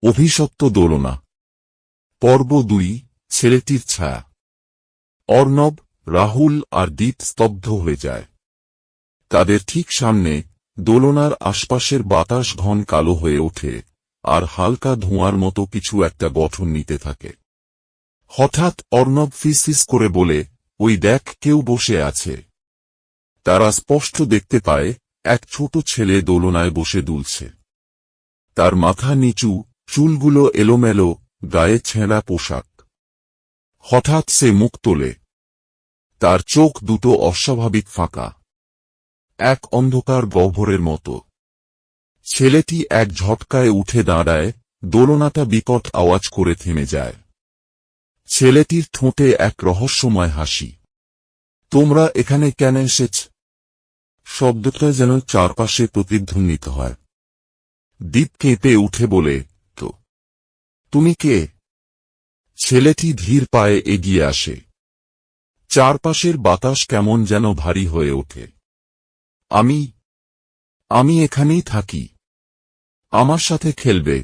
অভিশপ্ত দোলনা। পর্ব ২। ছেলেটির ছায়া। অর্ণব, রাহুল আর দীপ স্তব্ধ হয়ে যায়। তাদের ঠিক সামনে দোলনার আশপাশের বাতাস ঘন কালো হয়ে ওঠে, আর হালকা ধোঁয়ার মতো কিছু একটা গঠন নিতে থাকে। হঠাৎ অর্ণব ফিসফিস করে বলে, ওই দেখ, কেউ বসে আছে। তারা স্পষ্ট দেখতে পায় এক ছোট ছেলে দোলনায় বসে দুলছে। তার মাথা নিচু, চুলগুলো এলোমেলো, গায়ে ছেঁড়া পোশাক। হঠাৎ সে মুখ তোলে। তার চোখ দুটো অস্বাভাবিক ফাঁকা, এক অন্ধকার গহ্বরের মতো। ছেলেটি এক ঝটকায় উঠে দাঁড়ায়, দোলনাটা বিকট আওয়াজ করে থেমে যায়। ছেলেটির ঠোঁটে এক রহস্যময় হাসি। তোমরা এখানে কেন এসেছ? শব্দটা যেন চারপাশে প্রতিধ্বনিত হয়। দীপ কেঁপে উঠে বলে, তো তুমি কে? ছেলেটি ধীর পায়ে এগিয়ে আসে। চারপাশের বাতাস কেমন যেন ভারী হয়ে ওঠে। আমি এখানেই থাকি। আমার সাথে খেলবে?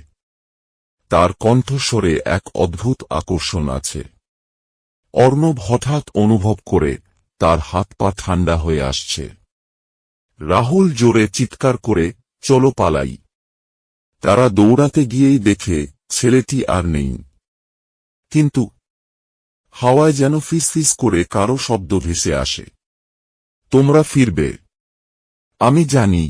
তার কণ্ঠস্বরে এক অদ্ভুত আকর্ষণ আছে। অর্ণব হঠাৎ অনুভব করে তার হাত পা ঠান্ডা হয়ে আসছে। রাহুল জোরে চিৎকার করে, চলো পালাই। তারা দৌড়াতে গিয়েই দেখে ছেলেটি আর নেই। কিন্তু হাওয়ায় যেন ফিসফিস করে কারো শব্দ ভেসে আসে। তোমরা ফিরবে, আমি জানি।